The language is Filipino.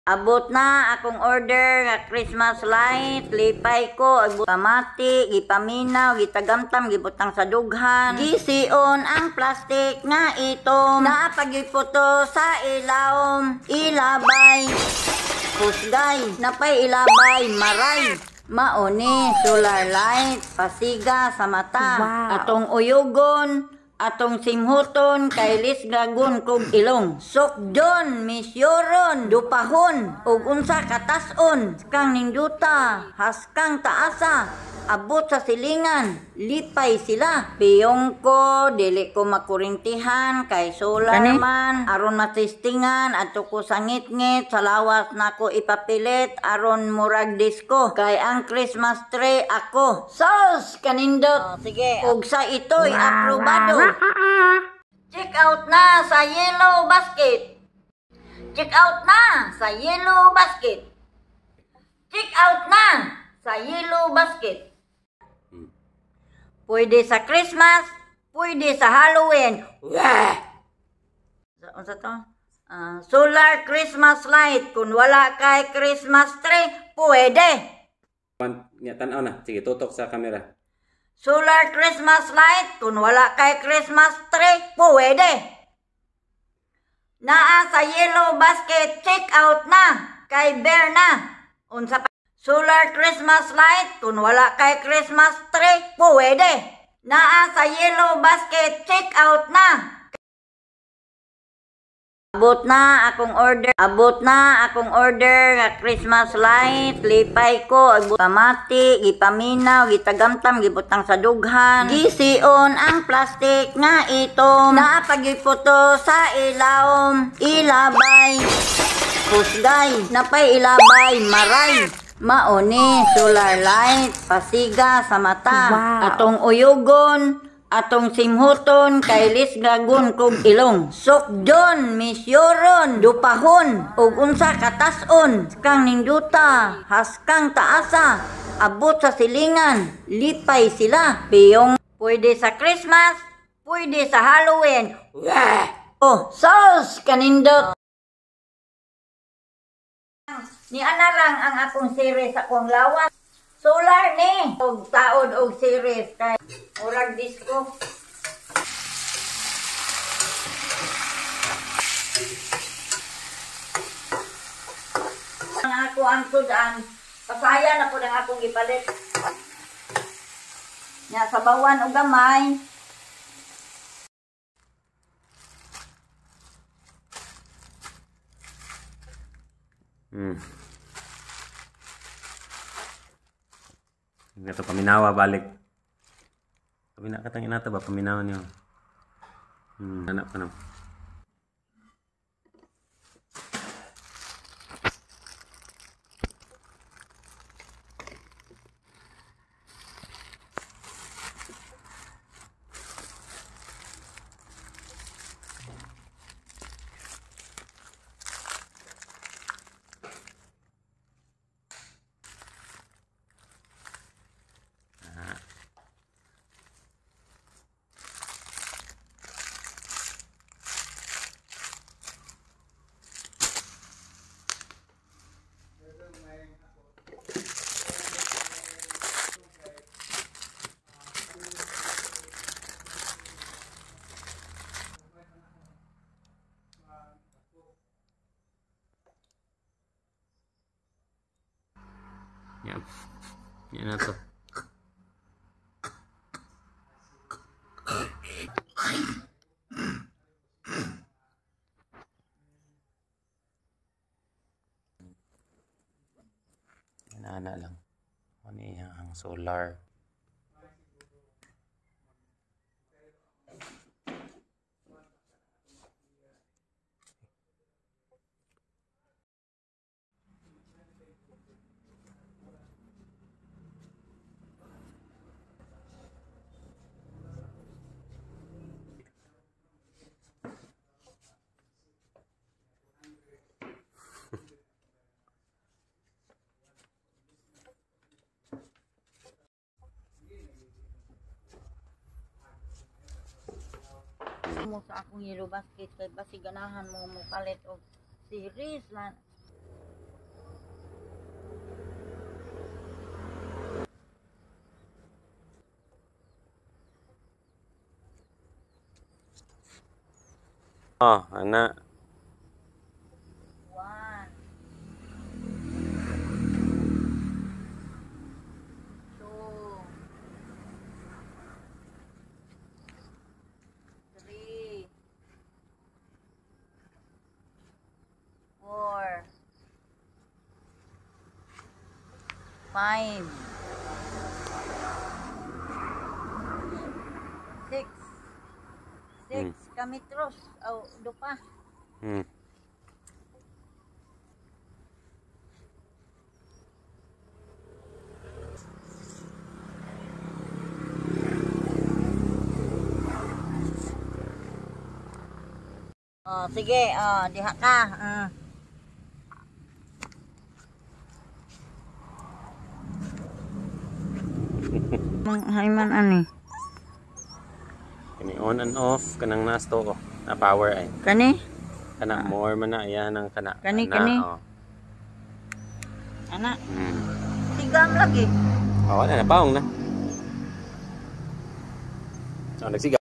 Abot na akong order nga Christmas light, lipay ko, pamati, gipaminaw, gitagamtam, gibutang sa dughan. Gisiun ang plastic nga ito, napagiputo sa ilawom, ilabay, pusgay, napay ilabay, maray. Mauni, solar light, pasiga sa mata, atong uyugon, atong simhuton kay lisgagon kog ilong. Sukdon, misyoron, dupahon, ug unsa katason, kang ningduta, haskang taasa, abot sa silingan, lipay sila. Piyong ko, dili ko makurintihan kay solar man, aron matistingan adto ko sa ngit-ngit, sa lawas nako ipapilit aron murag disco. Kay ang Christmas tree ako. Sos kanindot. Sige, ug sa ito'y aprobado. Check out na sa yellow basket. Check out na sa yellow basket. Check out na sa yellow basket. Pwede sa Christmas, pwede sa Halloween. Unsa to? Solar Christmas light. Kung wala kay Christmas tree, pwede. Tanaw na. Sige, tutok sa camera. Solar Christmas light. Kung wala kay Christmas tree, pwede. Naa sa yellow basket, check out na. Kay bear na. Unsa pa? Solar Christmas light. Kung wala kay Christmas tree, pwede. Naa sa yellow basket, check out na. Abot na akong order. Abot na akong order nga Christmas light, lipay ko, pamati, gipaminaw, gitagamtam, gibutang sa dughan. Gisiun ang plastic nga ito, napagiputo sa ilawom, ilabay, pusgay, napay ilabay, maray. Mauni, solar light, pasiga sa mata, atong uyugon, atong simhuton kay lisgagon kog ilong. Sukdon, misyoron, dupahon, ug unsa katason, kang ningduta, haskang taasa, abot sa silingan, lipay sila. Piyong pwede sa Christmas, pwede sa Halloween. Oh, sos kanindot. Ni anarang ang akong series akong lawas. Solar ni og taod og series kay murag disco. Ang ako ang sudan, pasaya na po ang akong gipalit. Nya sabawan og gamay. Ito paminawa balik. Pamina ka tang inata ba paminawa niyo. Anak ka na. Yan na to. Inana lang. Ano ang solar. Mo sa akong yellow basket kay basi ganahan mo palit og series lan. Oh, ana. 1, 2, 3, 4, 5, 6, 6 kametros. Oh, dupa. Hmm. Oh, sige. Oh, diha ka. Hayman ani. Kani on and off kanang nasto oh. Na power ay. Kani? Kana more man na ayan ang kana. Kani, Ana, kani. Oh. Ana, Hmm. sigam lagi. Oh, wala na paong na. Oh, nagsigaw.